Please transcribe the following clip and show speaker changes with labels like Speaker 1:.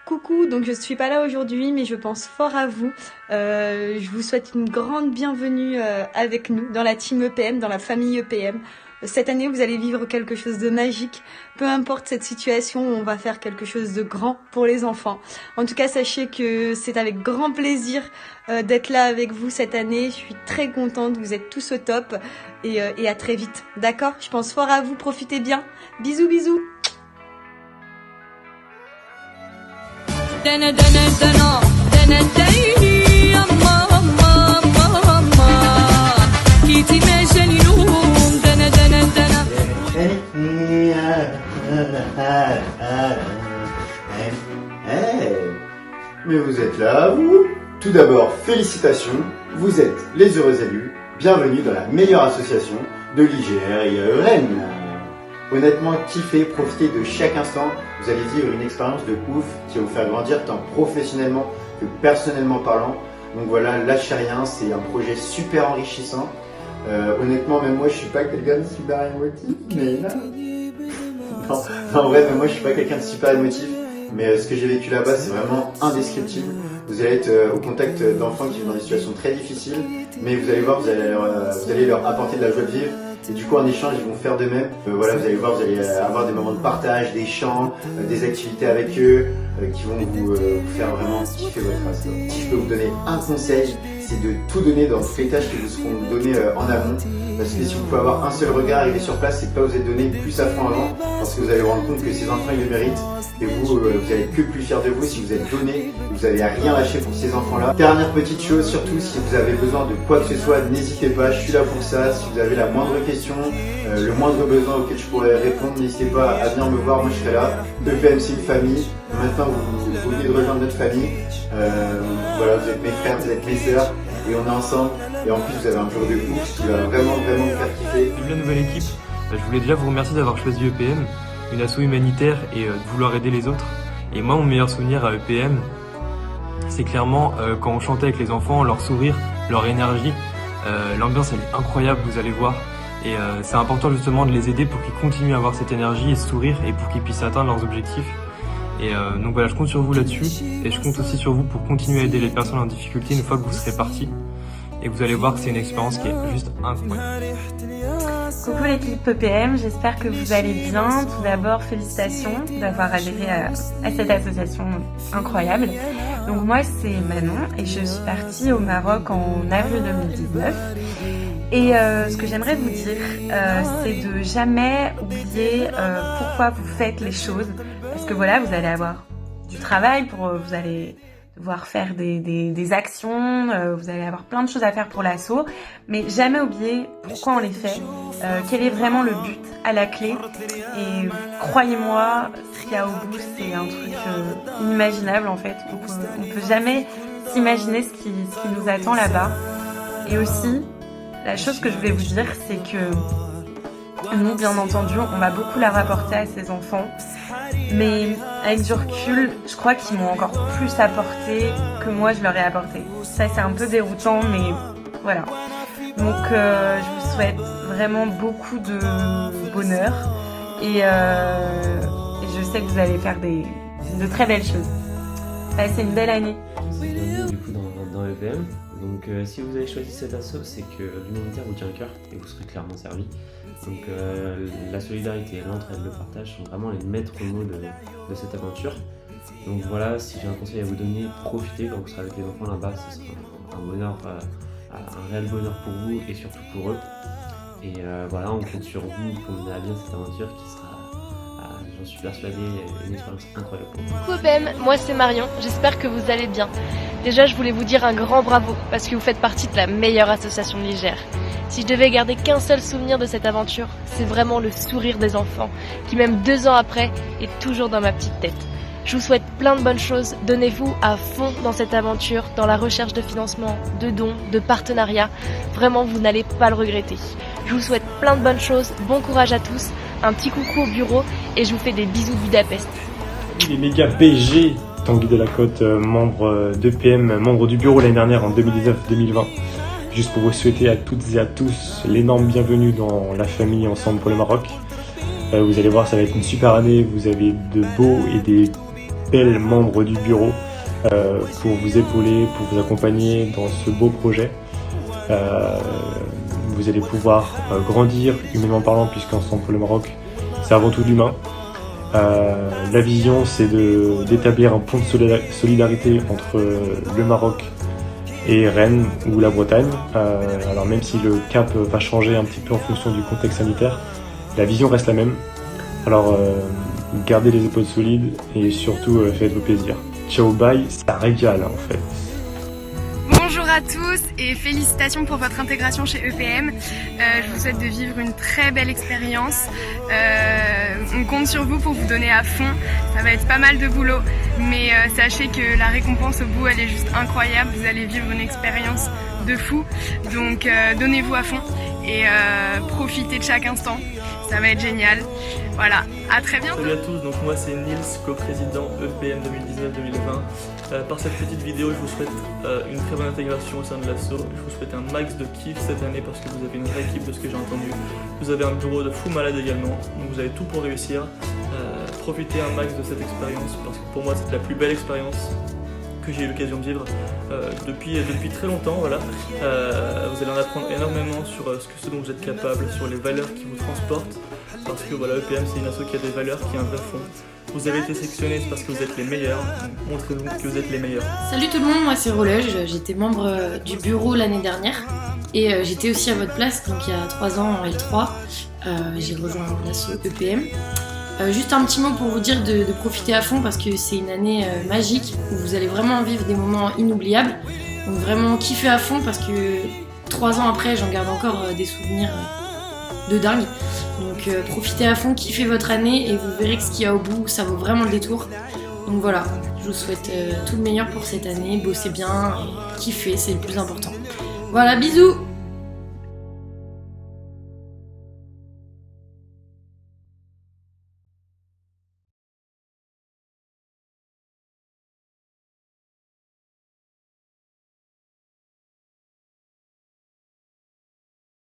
Speaker 1: Coucou, donc je suis pas là aujourd'hui, mais je pense fort à vous. Je vous souhaite une grande bienvenue avec nous dans la team EPM, dans la famille EPM. Cette année, vous allez vivre quelque chose de magique. Peu importe cette situation, on va faire quelque chose de grand pour les enfants. En tout cas, sachez que c'est avec grand plaisir d'être là avec vous cette année. Je suis très contente, vous êtes tous au top et à très vite. D'accord ? Je pense fort à vous, profitez bien. Bisous, bisous.
Speaker 2: دنا دنا دنا دنا دايني أما أما أما أما كيتي ما جاني نوم دنا دنا دنا.
Speaker 3: Mais vous êtes là, vous? Tout d'abord, félicitations, vous êtes les heureux élus. Bienvenue dans la meilleure association de l'IGR et Rennes. Honnêtement, kiffez, profitez de chaque instant. Vous allez vivre une expérience de ouf qui va vous faire grandir tant professionnellement que personnellement parlant. Donc voilà, lâchez rien, c'est un projet super enrichissant. Honnêtement, même moi, je suis pas quelqu'un de super émotif, mais non, en vrai, même moi, je suis pas quelqu'un de super émotif. Mais ce que j'ai vécu là-bas, c'est vraiment indescriptible. Vous allez être au contact d'enfants qui vivent dans des situations très difficiles, mais vous allez voir, vous allez leur apporter de la joie de vivre. Et du coup, en échange, ils vont faire de même. Voilà, vous allez voir, vous allez avoir des moments de partage, des chants, des activités avec eux qui vont vous faire vraiment kiffer votre race. Si je peux vous donner un conseil, c'est de tout donner dans toutes les tâches qui vous seront données en amont. Parce que si vous pouvez avoir un seul regard arrivé sur place, c'est que pas vous êtes donné plus à fond avant, parce que vous allez vous rendre compte que ces enfants ils le méritent. Et vous allez être que plus fiers de vous si vous êtes donné, vous n'allez rien lâcher pour ces enfants-là. Dernière petite chose, surtout si vous avez besoin de quoi que ce soit, n'hésitez pas, je suis là pour ça. Si vous avez la moindre question, le moindre besoin auquel je pourrais répondre, n'hésitez pas à venir me voir, moi je serai là. EPM c'est une famille, maintenant vous venez de rejoindre notre famille. Voilà, vous êtes mes frères, vous êtes mes sœurs, et on est ensemble. Et en plus vous avez un jour de ouf qui va vraiment me faire kiffer.
Speaker 4: Vive la nouvelle équipe, je voulais déjà vous remercier d'avoir choisi EPM, une asso humanitaire et de vouloir aider les autres. Et moi, mon meilleur souvenir à EPM, c'est clairement quand on chantait avec les enfants, leur sourire, leur énergie. L'ambiance elle est incroyable, vous allez voir. Et c'est important justement de les aider pour qu'ils continuent à avoir cette énergie et ce sourire et pour qu'ils puissent atteindre leurs objectifs. Et donc voilà, je compte sur vous là-dessus et je compte aussi sur vous pour continuer à aider les personnes en difficulté une fois que vous serez partis. Et vous allez voir que c'est une expérience qui est juste incroyable.
Speaker 5: Coucou l'équipe EPM, j'espère que vous allez bien. Tout d'abord, félicitations d'avoir adhéré à cette association incroyable. Donc moi c'est Manon et je suis partie au Maroc en avril 2019. Et ce que j'aimerais vous dire, c'est de jamais oublier pourquoi vous faites les choses. Parce que voilà, vous allez avoir du travail, vous allez devoir faire des actions, vous allez avoir plein de choses à faire pour l'asso, mais jamais oublier pourquoi on les fait, quel est vraiment le but à la clé. Et croyez-moi, ce qu'il y a au bout, c'est un truc inimaginable en fait. Donc on peut jamais s'imaginer ce qui nous attend là-bas. Et aussi, la chose que je voulais vous dire, c'est que nous, bien entendu, on va beaucoup la rapporter à ces enfants. Mais avec du recul, je crois qu'ils m'ont encore plus apporté que moi je leur ai apporté. Ça c'est un peu déroutant, mais voilà. Donc je vous souhaite vraiment beaucoup de bonheur et je sais que vous allez faire de très belles choses. Passez une belle année.
Speaker 6: Du coup dans EPM. Donc si vous avez choisi cet asso, c'est que l'humanitaire vous tient à cœur et vous serez clairement servi. Donc la solidarité, l'entraide, le partage sont vraiment les maîtres mots de cette aventure. Donc voilà, si j'ai un conseil à vous donner, profitez quand vous serez avec les enfants là-bas, ce sera un bonheur, un réel bonheur pour vous et surtout pour eux. Et voilà, on compte sur vous pour mener à bien cette aventure qui sera, j'en suis persuadé, une expérience incroyable pour vous.
Speaker 7: Coucou EPM, moi c'est Marion, j'espère que vous allez bien. Déjà je voulais vous dire un grand bravo parce que vous faites partie de la meilleure association de l'IGR. Si je devais garder qu'un seul souvenir de cette aventure, c'est vraiment le sourire des enfants qui même 2 ans après est toujours dans ma petite tête. Je vous souhaite plein de bonnes choses, donnez-vous à fond dans cette aventure, dans la recherche de financement, de dons, de partenariats. Vraiment vous n'allez pas le regretter. Je vous souhaite plein de bonnes choses, bon courage à tous, un petit coucou au bureau et je vous fais des bisous de Budapest.
Speaker 8: Les méga BG, Tanguy de la Côte, membre d'EPM, membre du bureau l'année dernière en 2019-2020. Juste pour vous souhaiter à toutes et à tous l'énorme bienvenue dans la famille Ensemble pour le Maroc. Vous allez voir, ça va être une super année. Vous avez de beaux et des belles membres du bureau pour vous épauler, pour vous accompagner dans ce beau projet. Vous allez pouvoir grandir humainement parlant, puisqu'Ensemble pour le Maroc, c'est avant tout l'humain. La vision, c'est d'établir un pont de solidarité entre le Maroc et Rennes ou la Bretagne. Alors même si le cap va changer un petit peu en fonction du contexte sanitaire, la vision reste la même. Alors gardez les épaules solides et surtout faites-vous plaisir. Ciao bye, ça régale en fait.
Speaker 9: Bonjour à tous et félicitations pour votre intégration chez EPM. Je vous souhaite de vivre une très belle expérience. On compte sur vous pour vous donner à fond. Ça va être pas mal de boulot, mais sachez que la récompense au bout, elle est juste incroyable. Vous allez vivre une expérience de fou. Donc donnez-vous à fond et profitez de chaque instant. Ça va être génial. Voilà, à très bientôt.
Speaker 10: Salut à tous, donc moi c'est Nils, co-président EPM 2019-2020. Par cette petite vidéo, je vous souhaite une très bonne intégration au sein de l'asso. Je vous souhaite un max de kiff cette année parce que vous avez une vraie équipe de ce que j'ai entendu. Vous avez un bureau de fou malade également, donc vous avez tout pour réussir. Profitez un max de cette expérience parce que pour moi c'est la plus belle expérience que j'ai eu l'occasion de vivre depuis très longtemps. Voilà. Vous allez en apprendre énormément sur ce dont vous êtes capable, sur les valeurs qui vous transportent. Parce que voilà, EPM c'est une asso qui a des valeurs, qui a un vrai fond. Vous avez été sélectionnés, c'est parce que vous êtes les meilleurs. Montrez-vous que vous êtes les meilleurs.
Speaker 11: Salut tout le monde, moi c'est Rolège, j'étais membre du bureau l'année dernière. Et j'étais aussi à votre place, donc il y a 3 ans en L3. J'ai rejoint l'asso EPM. Juste un petit mot pour vous dire de profiter à fond parce que c'est une année magique où vous allez vraiment vivre des moments inoubliables. Donc vraiment kiffer à fond parce que 3 ans après j'en garde encore des souvenirs de dingue. Donc profitez à fond, kiffez votre année et vous verrez que ce qu'il y a au bout, ça vaut vraiment le détour. Donc voilà, je vous souhaite tout le meilleur pour cette année, bossez bien et kiffez, c'est le plus important. Voilà, bisous!